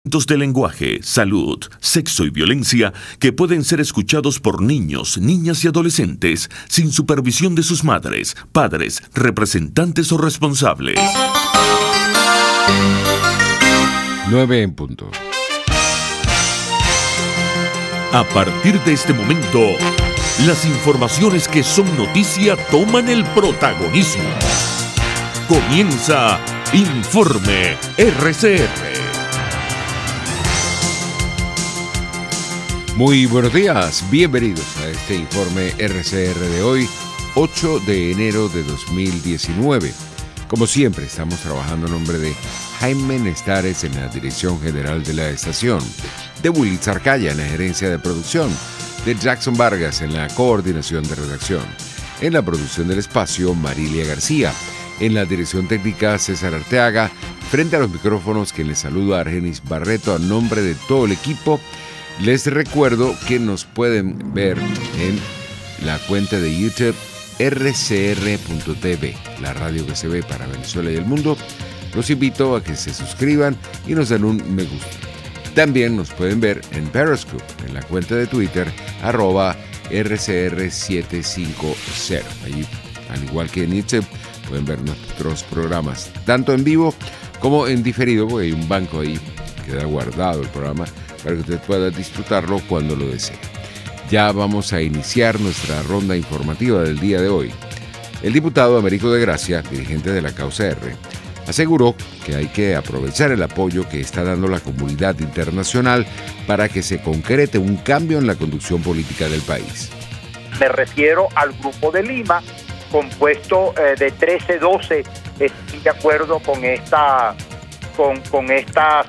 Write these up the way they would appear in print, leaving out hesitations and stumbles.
De lenguaje, salud, sexo y violencia que pueden ser escuchados por niños, niñas y adolescentes sin supervisión de sus madres, padres, representantes o responsables. 9 en punto. A partir de este momento, las informaciones que son noticia toman el protagonismo. Comienza Informe RCR. Muy buenos días, bienvenidos a este informe RCR de hoy, 8 de enero de 2019. Como siempre, estamos trabajando en nombre de Jaime Nestares en la dirección general de la estación, de Willy Zarcaya en la gerencia de producción, de Jackson Vargas en la coordinación de redacción, en la producción del espacio Marilia García, en la dirección técnica César Arteaga, frente a los micrófonos quien les saluda Argenis Barreto a nombre de todo el equipo. Les recuerdo que nos pueden ver en la cuenta de YouTube rcr.tv, la radio que se ve para Venezuela y el mundo. Los invito a que se suscriban y nos den un me gusta. También nos pueden ver en Periscope, en la cuenta de Twitter, @rcr750. Allí, al igual que en YouTube, pueden ver nuestros programas, tanto en vivo como en diferido, porque hay un banco ahí, queda guardado el programa, para que usted pueda disfrutarlo cuando lo desee. Ya vamos a iniciar nuestra ronda informativa del día de hoy. El diputado Américo de Gracia, dirigente de la Causa R, aseguró que hay que aprovechar el apoyo que está dando la comunidad internacional para que se concrete un cambio en la conducción política del país. Me refiero al Grupo de Lima, compuesto de 13-12, estoy de acuerdo con esta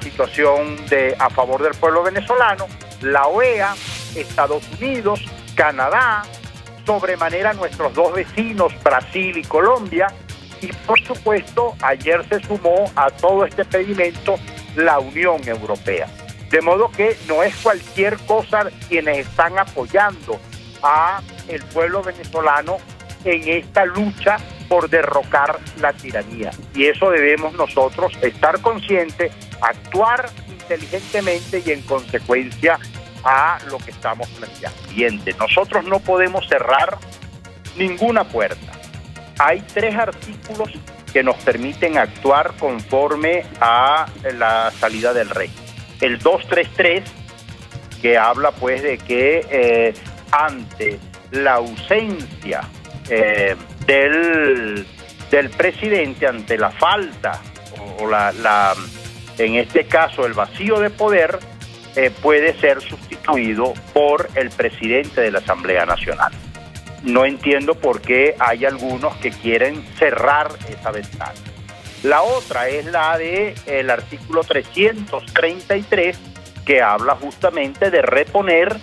situación a favor del pueblo venezolano, la OEA, Estados Unidos, Canadá, sobremanera nuestros dos vecinos, Brasil y Colombia, y por supuesto ayer se sumó a todo este pedimento la Unión Europea. De modo que no es cualquier cosa quienes están apoyando a el pueblo venezolano en esta lucha por derrocar la tiranía. Y eso debemos nosotros estar conscientes, actuar inteligentemente y en consecuencia a lo que estamos planteando. Siguiente, nosotros no podemos cerrar ninguna puerta. Hay 3 artículos que nos permiten actuar conforme a la salida del rey. El 233, que habla pues de que ante la ausencia del presidente, ante la falta o en este caso el vacío de poder, puede ser sustituido por el presidente de la Asamblea Nacional. No entiendo por qué hay algunos que quieren cerrar esa ventana. La otra es la del artículo 333, que habla justamente de reponer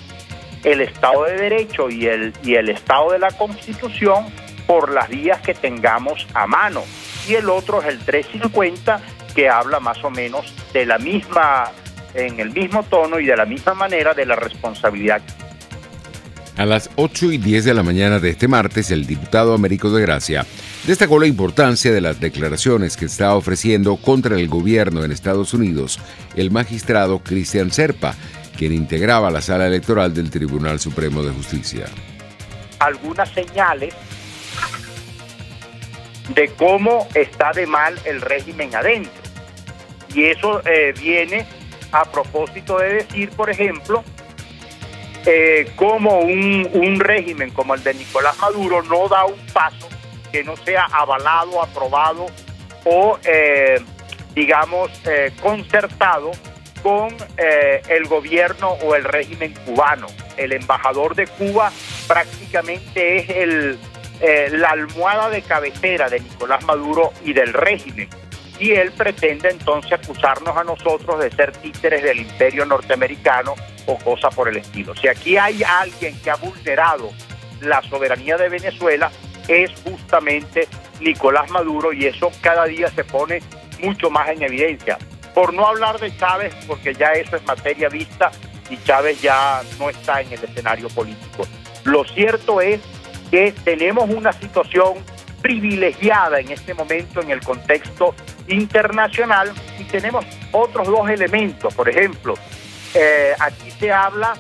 el Estado de Derecho y el Estado de la Constitución por las vías que tengamos a mano. Y el otro es el 350, que habla más o menos de la misma, en el mismo tono y de la misma manera, de la responsabilidad. A las 8:10 de la mañana de este martes, el diputado Américo de Gracia destacó la importancia de las declaraciones que está ofreciendo contra el gobierno en Estados Unidos el magistrado Cristian Serpa, quien integraba la sala electoral del Tribunal Supremo de Justicia. Algunas señales de cómo está de mal el régimen adentro. Y eso viene a propósito de decir, por ejemplo, cómo un régimen como el de Nicolás Maduro no da un paso que no sea avalado, aprobado o, concertado con el gobierno o el régimen cubano. El embajador de Cuba prácticamente es la almohada de cabecera de Nicolás Maduro y del régimen, y él pretende entonces acusarnos a nosotros de ser títeres del imperio norteamericano o cosa por el estilo. Si aquí hay alguien que ha vulnerado la soberanía de Venezuela, es justamente Nicolás Maduro, y eso cada día se pone mucho más en evidencia. Por no hablar de Chávez, porque ya eso es materia vista y Chávez ya no está en el escenario político. Lo cierto es que tenemos una situación privilegiada en este momento en el contexto internacional, y tenemos otros dos elementos. Por ejemplo, aquí se habla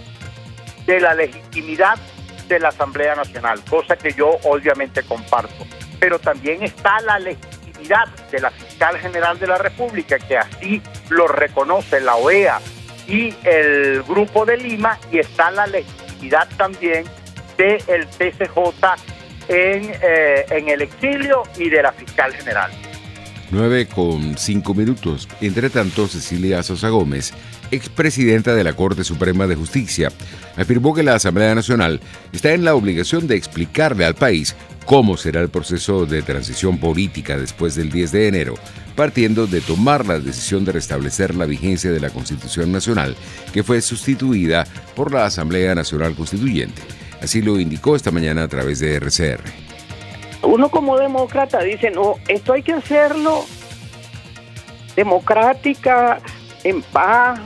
de la legitimidad de la Asamblea Nacional, cosa que yo obviamente comparto, pero también está la legitimidad de la Fiscal General de la República, que así lo reconoce la OEA y el Grupo de Lima, y está la legitimidad también del TCJ en el exilio y de la Fiscal General. 9:05. Entre tanto, Cecilia Sosa Gómez, expresidenta de la Corte Suprema de Justicia, afirmó que la Asamblea Nacional está en la obligación de explicarle al país cómo será el proceso de transición política después del 10 de enero, partiendo de tomar la decisión de restablecer la vigencia de la Constitución Nacional, que fue sustituida por la Asamblea Nacional Constituyente. Así lo indicó esta mañana a través de RCR. Uno como demócrata dice, no, esto hay que hacerlo democrática, en paz,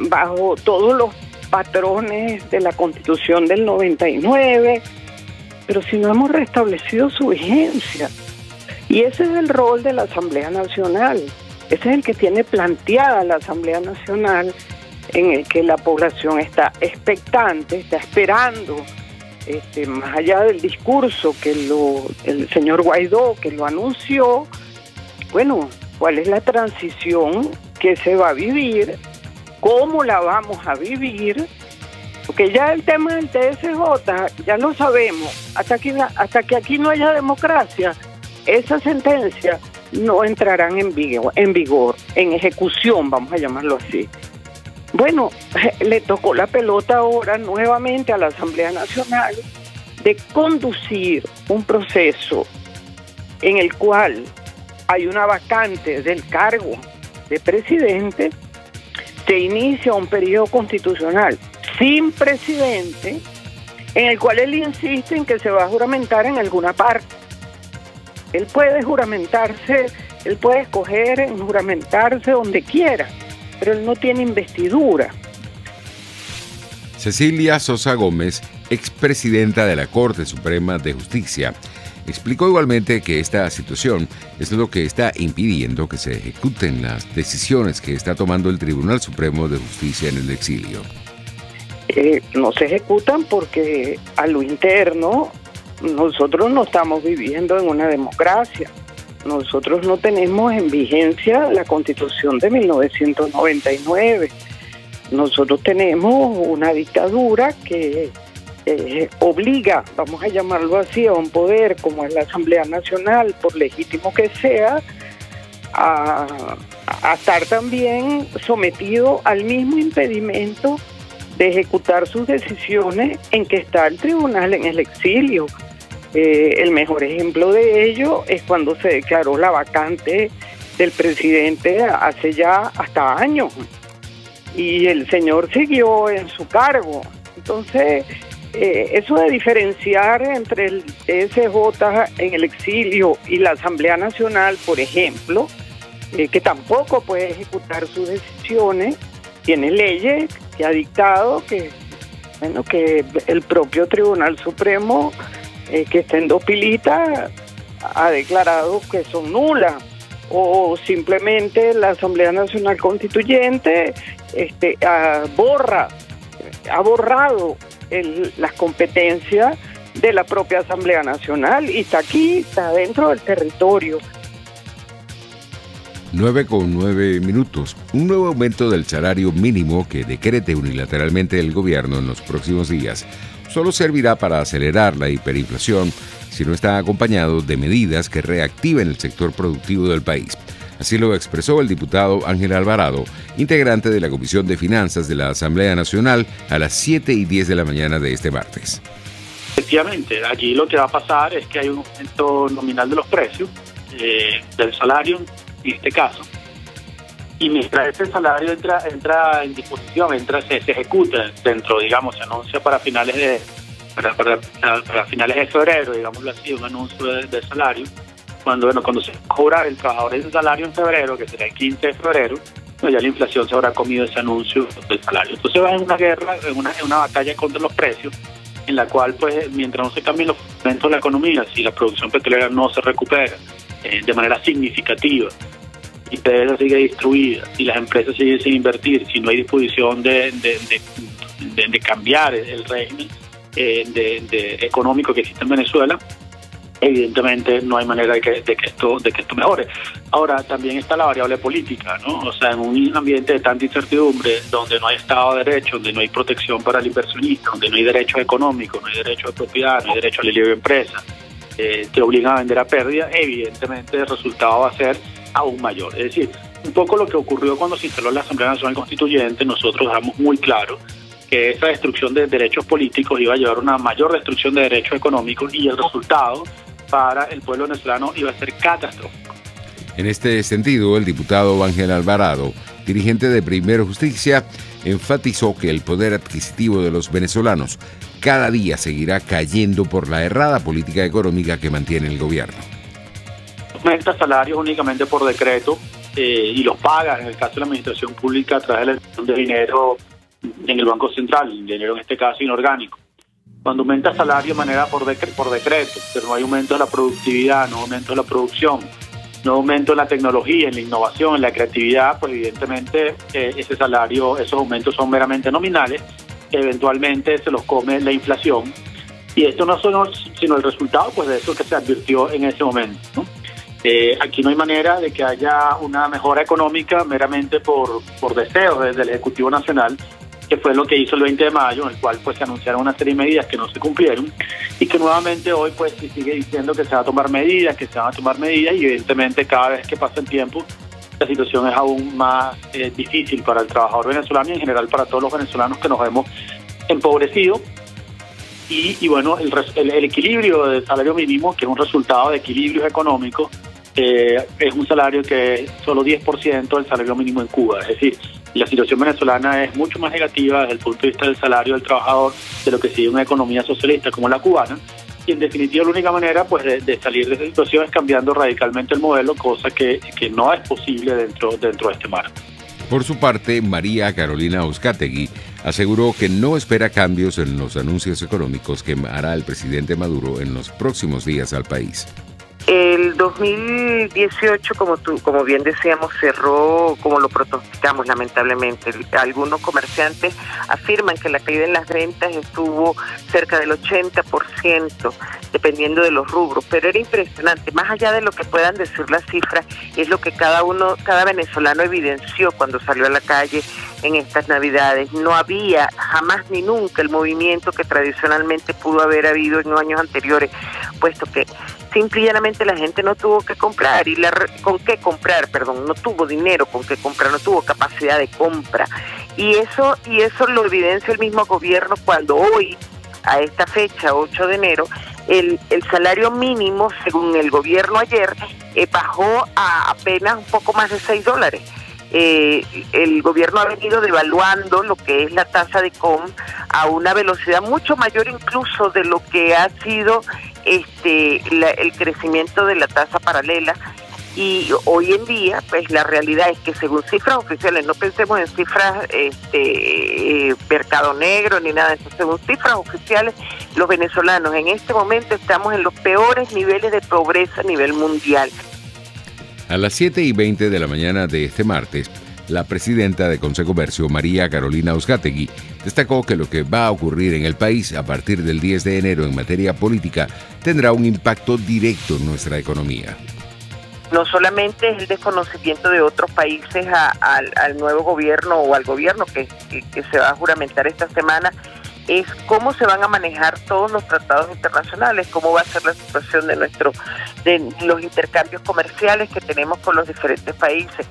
bajo todos los patrones de la Constitución del 99, pero si no hemos restablecido su vigencia. Y ese es el rol de la Asamblea Nacional, ese es el que tiene planteada la Asamblea Nacional, en el que la población está expectante, está esperando, más allá del discurso que el señor Guaidó, que lo anunció, bueno, cuál es la transición que se va a vivir, cómo la vamos a vivir, porque ya el tema del TSJ, ya lo sabemos, hasta que aquí no haya democracia, esas sentencias no entrarán en vigor, en ejecución, vamos a llamarlo así. Bueno, le tocó la pelota ahora nuevamente a la Asamblea Nacional de conducir un proceso en el cual hay una vacante del cargo de presidente, se inicia un periodo constitucional sin presidente, en el cual él insiste en que se va a juramentar en alguna parte. Él puede juramentarse, él puede escoger en juramentarse donde quiera, pero él no tiene investidura. Cecilia Sosa Gómez, expresidenta de la Corte Suprema de Justicia, explicó igualmente que esta situación es lo que está impidiendo que se ejecuten las decisiones que está tomando el Tribunal Supremo de Justicia en el exilio. No se ejecutan porque a lo interno nosotros no estamos viviendo en una democracia. Nosotros no tenemos en vigencia la Constitución de 1999. Nosotros tenemos una dictadura que obliga, vamos a llamarlo así, a un poder como es la Asamblea Nacional, por legítimo que sea, a estar también sometido al mismo impedimento de ejecutar sus decisiones en que está el tribunal en el exilio. El mejor ejemplo de ello es cuando se declaró la vacante del presidente hace ya hasta años y el señor siguió en su cargo. Entonces, eso de diferenciar entre el TSJ en el exilio y la Asamblea Nacional, por ejemplo, que tampoco puede ejecutar sus decisiones, tiene leyes que ha dictado que el propio Tribunal Supremo, que está en dos pilitas, ha declarado que son nulas, o simplemente la Asamblea Nacional Constituyente ha borrado las competencias de la propia Asamblea Nacional y está aquí, está dentro del territorio. 9:09. Un nuevo aumento del salario mínimo que decrete unilateralmente el gobierno en los próximos días solo servirá para acelerar la hiperinflación si no está acompañado de medidas que reactiven el sector productivo del país. Así lo expresó el diputado Ángel Alvarado, integrante de la Comisión de Finanzas de la Asamblea Nacional, a las 7:10 de la mañana de este martes. Efectivamente, allí lo que va a pasar es que hay un aumento nominal de los precios del salario, en este caso, y mientras este salario entra en disposición, se ejecuta dentro, digamos, se anuncia para finales de febrero, digámoslo así, un anuncio de salario, cuando se cobra el trabajador ese salario en febrero, que será el 15 de febrero, pues ya la inflación se habrá comido ese anuncio del salario. Entonces va en una guerra, en una batalla contra los precios, en la cual, pues, mientras no se cambien los momento de la economía, si la producción petrolera no se recupera de manera significativa, y PDVSA sigue destruida, y las empresas siguen sin invertir, si no hay disposición de cambiar el régimen económico que existe en Venezuela, evidentemente no hay manera de que esto mejore. Ahora, también está la variable política, ¿no? O sea, en un ambiente de tanta incertidumbre, donde no hay Estado de Derecho, donde no hay protección para el inversionista, donde no hay derechos económicos, no hay derecho de propiedad, no hay derecho a la libre empresa, te obligan a vender a pérdida, evidentemente el resultado va a ser aún mayor. Es decir, un poco lo que ocurrió cuando se instaló la Asamblea Nacional Constituyente, nosotros dejamos muy claro que esa destrucción de derechos políticos iba a llevar a una mayor destrucción de derechos económicos, y el resultado para el pueblo venezolano iba a ser catastrófico. En este sentido, el diputado Ángel Alvarado, dirigente de Primero Justicia, enfatizó que el poder adquisitivo de los venezolanos cada día seguirá cayendo por la errada política económica que mantiene el gobierno. Aumenta salarios únicamente por decreto y los paga, en el caso de la administración pública, a través de la emisión de dinero en el Banco Central, dinero en este caso inorgánico. Cuando aumenta salario de manera por decreto, pero no hay aumento de la productividad, no aumento de la producción, no aumento en la tecnología, en la innovación, en la creatividad, pues evidentemente ese salario, esos aumentos son meramente nominales, que eventualmente se los come la inflación, y esto no son sino el resultado pues de eso que se advirtió en ese momento, ¿no? Aquí no hay manera de que haya una mejora económica meramente por deseos desde el Ejecutivo Nacional, que fue lo que hizo el 20 de mayo, en el cual pues se anunciaron una serie de medidas que no se cumplieron, y que nuevamente hoy pues se sigue diciendo que se van a tomar medidas, y evidentemente cada vez que pasa el tiempo la situación es aún más difícil para el trabajador venezolano y en general para todos los venezolanos que nos hemos empobrecido. Y bueno, el equilibrio del salario mínimo, que es un resultado de equilibrios económicos, es un salario que es solo 10% del salario mínimo en Cuba. Es decir, la situación venezolana es mucho más negativa desde el punto de vista del salario del trabajador de lo que sigue una economía socialista como la cubana. Y en definitiva la única manera pues de salir de esa situación es cambiando radicalmente el modelo, cosa que no es posible dentro de este marco. Por su parte, María Carolina Uzcategui aseguró que no espera cambios en los anuncios económicos que hará el presidente Maduro en los próximos días al país. El 2018, como bien decíamos, cerró como lo pronosticamos, lamentablemente. Algunos comerciantes afirman que la caída en las ventas estuvo cerca del 80%, dependiendo de los rubros, pero era impresionante. Más allá de lo que puedan decir las cifras, es lo que cada venezolano evidenció cuando salió a la calle en estas Navidades. No había jamás ni nunca el movimiento que tradicionalmente pudo haber habido en años anteriores, puesto que simple y llanamente la gente no tuvo que comprar, no tuvo dinero con qué comprar, no tuvo capacidad de compra. Y eso lo evidencia el mismo gobierno cuando hoy, a esta fecha, 8 de enero, el salario mínimo, según el gobierno ayer, bajó a apenas un poco más de $6. El gobierno ha venido devaluando lo que es la tasa de COM a una velocidad mucho mayor incluso de lo que ha sido el crecimiento de la tasa paralela, y hoy en día pues la realidad es que según cifras oficiales, no pensemos en cifras mercado negro ni nada, según cifras oficiales, los venezolanos en este momento estamos en los peores niveles de pobreza a nivel mundial. A las 7:20 de la mañana de este martes, la presidenta de Concecomercio, María Carolina Uzcategui, destacó que lo que va a ocurrir en el país a partir del 10 de enero en materia política tendrá un impacto directo en nuestra economía. No solamente es el desconocimiento de otros países al nuevo gobierno o al gobierno que se va a juramentar esta semana, es cómo se van a manejar todos los tratados internacionales, cómo va a ser la situación de los intercambios comerciales que tenemos con los diferentes países.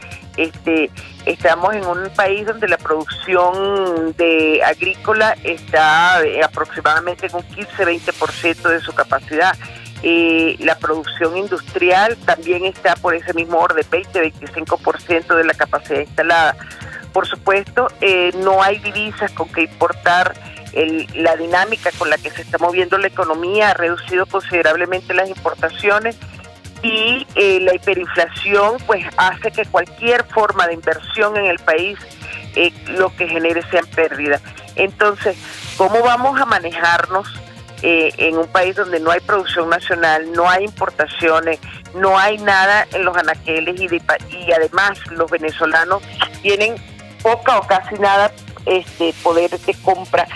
Estamos en un país donde la producción agrícola está aproximadamente en un 15-20% de su capacidad. La producción industrial también está por ese mismo orden, 20-25% de la capacidad instalada. Por supuesto, no hay divisas con que importar. La dinámica con la que se está moviendo la economía ha reducido considerablemente las importaciones, y la hiperinflación pues hace que cualquier forma de inversión en el país lo que genere sean pérdidas. Entonces, ¿cómo vamos a manejarnos en un país donde no hay producción nacional, no hay importaciones, no hay nada en los anaqueles y además los venezolanos tienen poca o casi nada poder de compra.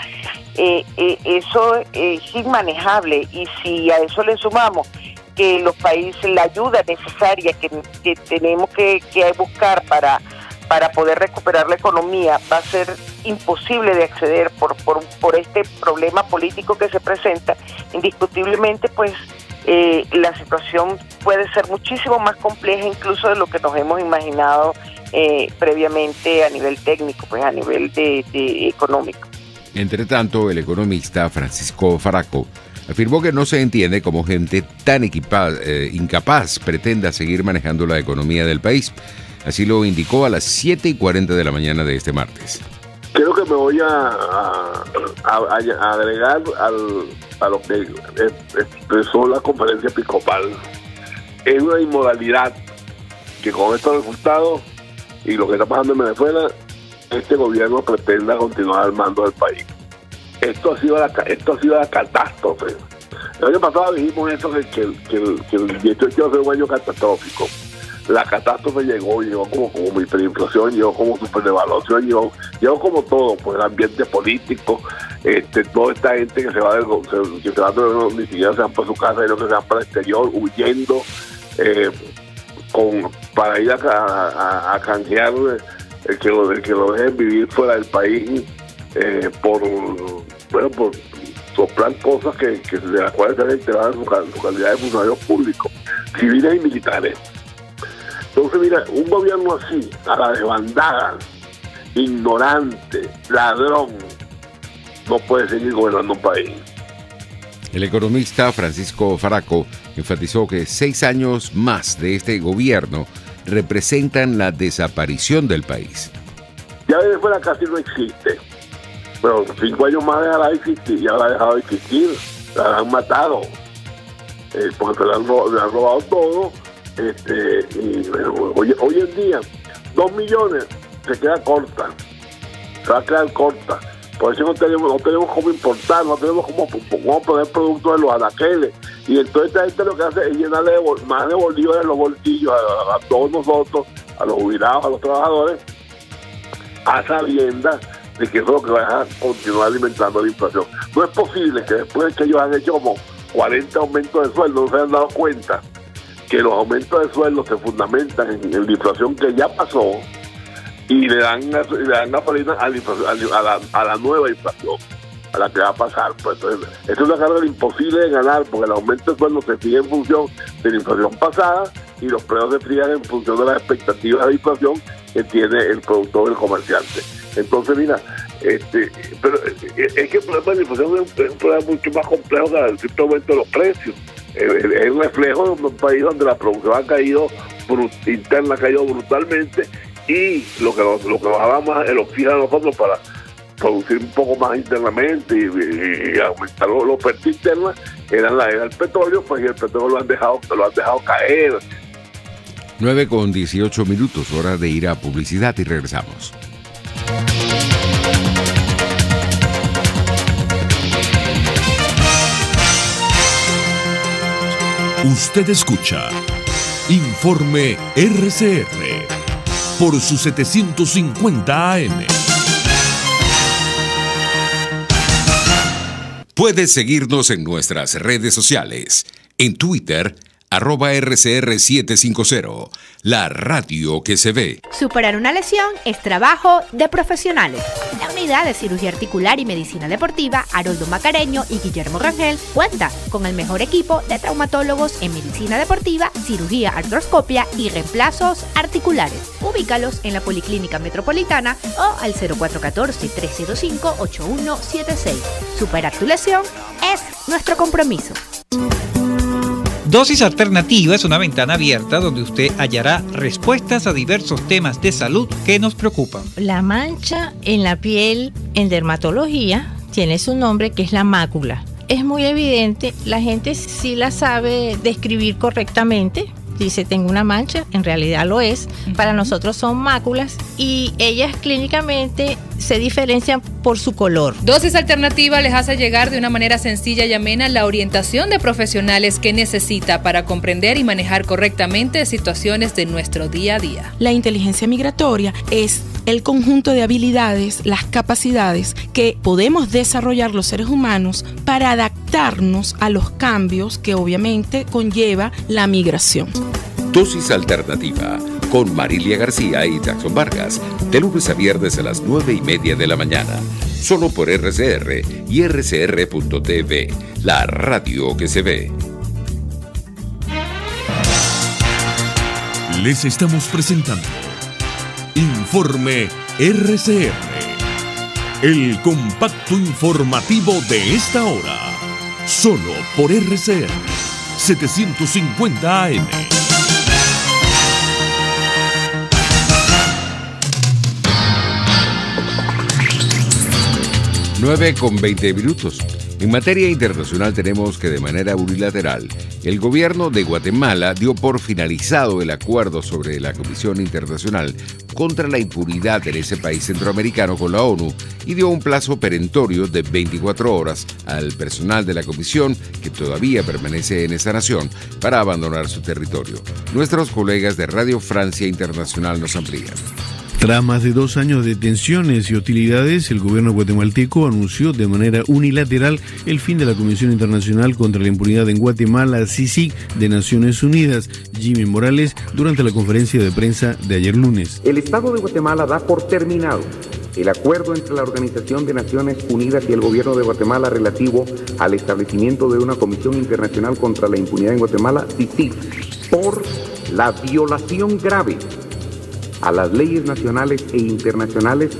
Eso es inmanejable, y si a eso le sumamos que los países, la ayuda necesaria que tenemos que buscar para poder recuperar la economía, va a ser imposible de acceder por este problema político que se presenta, indiscutiblemente pues la situación puede ser muchísimo más compleja incluso de lo que nos hemos imaginado previamente a nivel técnico, pues a nivel de económico. Entre tanto, el economista Francisco Faraco afirmó que no se entiende cómo gente tan incapaz pretenda seguir manejando la economía del país. Así lo indicó a las 7:40 de la mañana de este martes. Creo que me voy a agregar a lo que expresó la conferencia episcopal. Es una inmoralidad que con estos resultados y lo que está pasando en Venezuela, este gobierno pretenda continuar al mando del país. Esto ha sido la catástrofe. El año pasado dijimos eso, que el 18 va a ser un año catastrófico. La catástrofe llegó como hiperinflación, llegó como superdevaluación, llegó como todo, pues el ambiente político, toda esta gente que se va del gobierno, ni siquiera se van para su casa, sino que se van para el exterior, huyendo, para ir a canjear el que lo dejen vivir fuera del país, por soplar cosas que de las cuales se han enterado en su calidad de funcionarios públicos, civiles y militares. Entonces, mira, un gobierno así, a la desbandada, ignorante, ladrón, no puede seguir gobernando un país. El economista Francisco Faraco enfatizó que 6 años más de este gobierno representan la desaparición del país. Ya Venezuela casi no existe, pero 5 años más dejará de existir, ya la ha dejado de existir, la han matado, porque le han robado todo. Y bueno, hoy en día 2 millones se queda corta, se va a quedar corta. Por eso no tenemos cómo importar, no tenemos cómo poner productos en los anaqueles, y entonces esta gente lo que hace es llenarle más de bolívares los bolsillos a todos nosotros, a los jubilados, a los trabajadores, a sabiendas de que eso es lo que va a continuar alimentando la inflación. No es posible que después de que ellos han hecho como 40 aumentos de sueldo no se hayan dado cuenta que los aumentos de sueldo se fundamentan en la inflación que ya pasó, y le dan gasolina a la nueva inflación, a la que va a pasar. Pues entonces, es una carga imposible de ganar, porque el aumento de sueldo se fija en función de la inflación pasada y los precios se fijan en función de las expectativas de inflación que tiene el productor o el comerciante. Entonces, mira, pero es que el problema de la inflación es un problema mucho más complejo que el simple aumento de los precios. Es el reflejo de un país donde la producción ha caído interna, ha caído brutalmente, y lo que nos daba más el oxígeno a nosotros para producir un poco más internamente y aumentar la oferta interna era el petróleo, pues, y el petróleo lo han dejado caer. 9:18, hora de ir a publicidad y regresamos. Usted escucha Informe RCR por su 750 AM. Puedes seguirnos en nuestras redes sociales. En Twitter, @RCR750, la radio que se ve. Superar una lesión es trabajo de profesionales. La unidad de cirugía articular y medicina deportiva Haroldo Macareño y Guillermo Rangel cuenta con el mejor equipo de traumatólogos en medicina deportiva, cirugía artroscopia y reemplazos articulares. Ubícalos en la Policlínica Metropolitana o al 0414-305-8176. Superar tu lesión es nuestro compromiso. Dosis Alternativa es una ventana abierta donde usted hallará respuestas a diversos temas de salud que nos preocupan. La mancha en la piel en dermatología tiene su nombre, que es la mácula. Es muy evidente, la gente sí la sabe describir correctamente. Dice, tengo una mancha, en realidad lo es. Para nosotros son máculas, y ellas clínicamente se diferencian por su color. Dosis Alternativa les hace llegar de una manera sencilla y amena la orientación de profesionales que necesita para comprender y manejar correctamente situaciones de nuestro día a día. La inteligencia migratoria es el conjunto de habilidades, las capacidades que podemos desarrollar los seres humanos para adaptarnos a los cambios que obviamente conlleva la migración. Dosis Alternativa con Marilia García y Jackson Vargas, de lunes a viernes a las 9:30 de la mañana, solo por RCR y rcr.tv, la radio que se ve. Les estamos presentando Informe RCR, el compacto informativo de esta hora, solo por RCR 750 AM. 9:20. En materia internacional tenemos que de manera unilateral, el gobierno de Guatemala dio por finalizado el acuerdo sobre la Comisión Internacional contra la Impunidad en ese país centroamericano con la ONU y dio un plazo perentorio de 24 horas al personal de la comisión que todavía permanece en esa nación para abandonar su territorio. Nuestros colegas de Radio Francia Internacional nos amplían. Tras más de 2 años de tensiones y hostilidades, el gobierno guatemalteco anunció de manera unilateral el fin de la Comisión Internacional contra la Impunidad en Guatemala, CICIG, de Naciones Unidas. Jimmy Morales, durante la conferencia de prensa de ayer lunes. El Estado de Guatemala da por terminado el acuerdo entre la Organización de Naciones Unidas y el gobierno de Guatemala relativo al establecimiento de una Comisión Internacional contra la Impunidad en Guatemala, CICIG, por la violación grave a las leyes nacionales e internacionales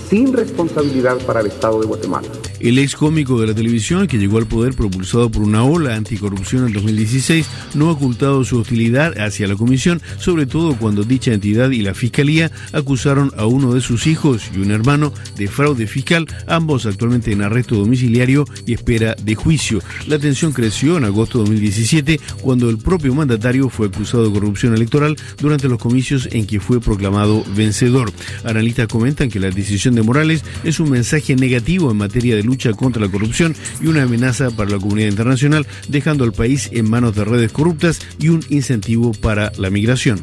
sin responsabilidad para el Estado de Guatemala. El ex cómico de la televisión, que llegó al poder propulsado por una ola anticorrupción en 2016, no ha ocultado su hostilidad hacia la comisión, sobre todo cuando dicha entidad y la fiscalía acusaron a uno de sus hijos y un hermano de fraude fiscal, ambos actualmente en arresto domiciliario y espera de juicio. La tensión creció en agosto de 2017, cuando el propio mandatario fue acusado de corrupción electoral durante los comicios en que fue proclamado vencedor. Analistas comentan que la decisión de Morales es un mensaje negativo en materia de lucha contra la corrupción y una amenaza para la comunidad internacional, dejando al país en manos de redes corruptas y un incentivo para la migración.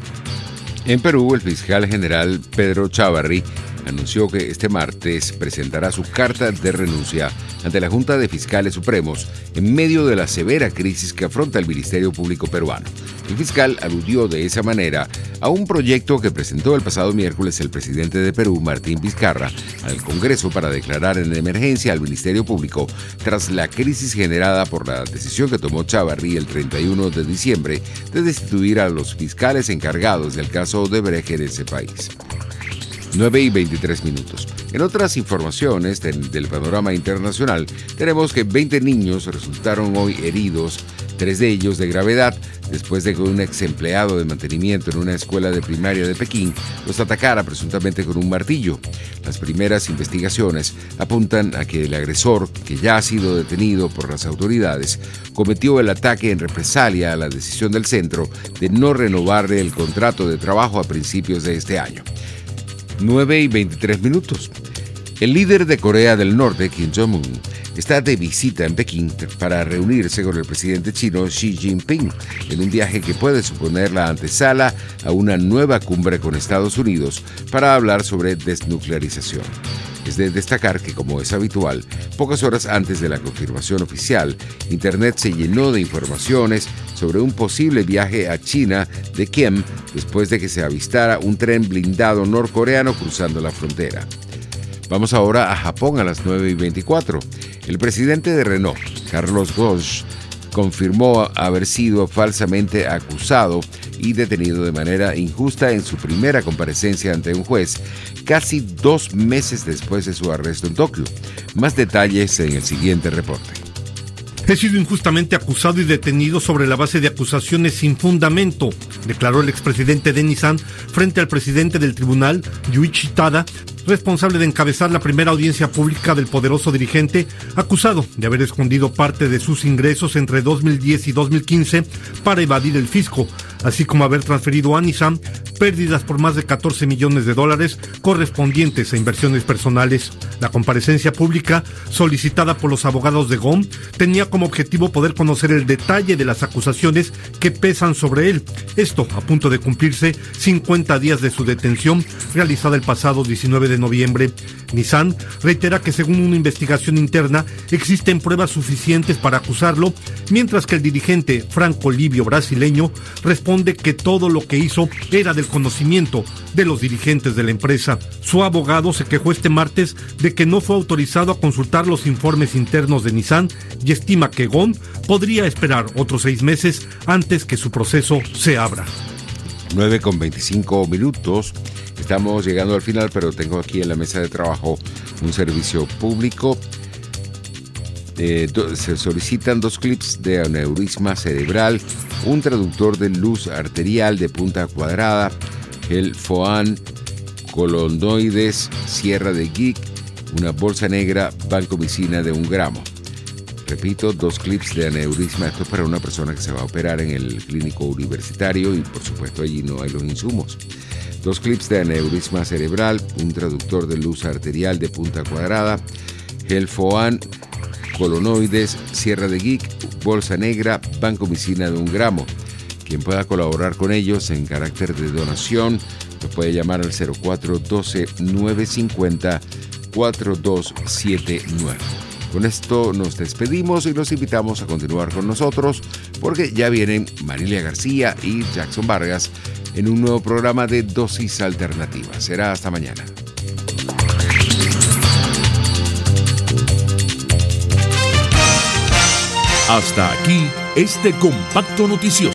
En Perú, el fiscal general Pedro Chávarri anunció que este martes presentará su carta de renuncia ante la Junta de Fiscales Supremos en medio de la severa crisis que afronta el Ministerio Público peruano. El fiscal aludió de esa manera a un proyecto que presentó el pasado miércoles el presidente de Perú, Martín Vizcarra, al Congreso para declarar en emergencia al Ministerio Público tras la crisis generada por la decisión que tomó Chávarri el 31 de diciembre de destituir a los fiscales encargados del caso Odebrecht en ese país. 9:23. En otras informaciones del panorama internacional, tenemos que 20 niños resultaron hoy heridos, 3 de ellos de gravedad, después de que un ex empleado de mantenimiento en una escuela de primaria de Pekín los atacara presuntamente con un martillo. Las primeras investigaciones apuntan a que el agresor, que ya ha sido detenido por las autoridades, cometió el ataque en represalia a la decisión del centro de no renovarle el contrato de trabajo a principios de este año. 9:23. El líder de Corea del Norte, Kim Jong-un, está de visita en Pekín para reunirse con el presidente chino Xi Jinping en un viaje que puede suponer la antesala a una nueva cumbre con Estados Unidos para hablar sobre desnuclearización. Es de destacar que, como es habitual, pocas horas antes de la confirmación oficial, Internet se llenó de informaciones sobre un posible viaje a China de Kim después de que se avistara un tren blindado norcoreano cruzando la frontera. Vamos ahora a Japón a las 9:24. El presidente de Renault, Carlos Ghosn, confirmó haber sido falsamente acusado y detenido de manera injusta en su primera comparecencia ante un juez, casi 2 meses después de su arresto en Tokio. Más detalles en el siguiente reporte. He sido injustamente acusado y detenido sobre la base de acusaciones sin fundamento, declaró el expresidente de Nissan frente al presidente del tribunal, Yuichi Tada, responsable de encabezar la primera audiencia pública del poderoso dirigente, acusado de haber escondido parte de sus ingresos entre 2010 y 2015 para evadir el fisco. así como haber transferido a Nissan pérdidas por más de $14 millones correspondientes a inversiones personales. La comparecencia pública solicitada por los abogados de Ghosn tenía como objetivo poder conocer el detalle de las acusaciones que pesan sobre él. Esto a punto de cumplirse 50 días de su detención realizada el pasado 19 de noviembre. Nissan reitera que según una investigación interna existen pruebas suficientes para acusarlo, mientras que el dirigente Franco Livio brasileño responde que todo lo que hizo era del conocimiento de los dirigentes de la empresa. Su abogado se quejó este martes de que no fue autorizado a consultar los informes internos de Nissan y estima que Ghosn podría esperar otros 6 meses antes que su proceso se abra. 9:25. Estamos llegando al final, pero tengo aquí en la mesa de trabajo un servicio público. Se solicitan 2 clips de aneurisma cerebral, un traductor de luz arterial de punta cuadrada, gel Foam, colonoides, sierra de Geek, una bolsa negra, vancomicina de 1 gramo. Repito, 2 clips de aneurisma. Esto es para una persona que se va a operar en el clínico universitario y por supuesto allí no hay los insumos. 2 clips de aneurisma cerebral, un traductor de luz arterial de punta cuadrada, gel Foam, colonoides, sierra de Geek, bolsa negra, vancomicina de 1 gramo. Quien pueda colaborar con ellos en carácter de donación nos puede llamar al 0412-950-4279. Con esto nos despedimos y los invitamos a continuar con nosotros porque ya vienen Marilia García y Jackson Vargas en un nuevo programa de Dosis Alternativa. Será hasta mañana. Hasta aquí este compacto noticioso.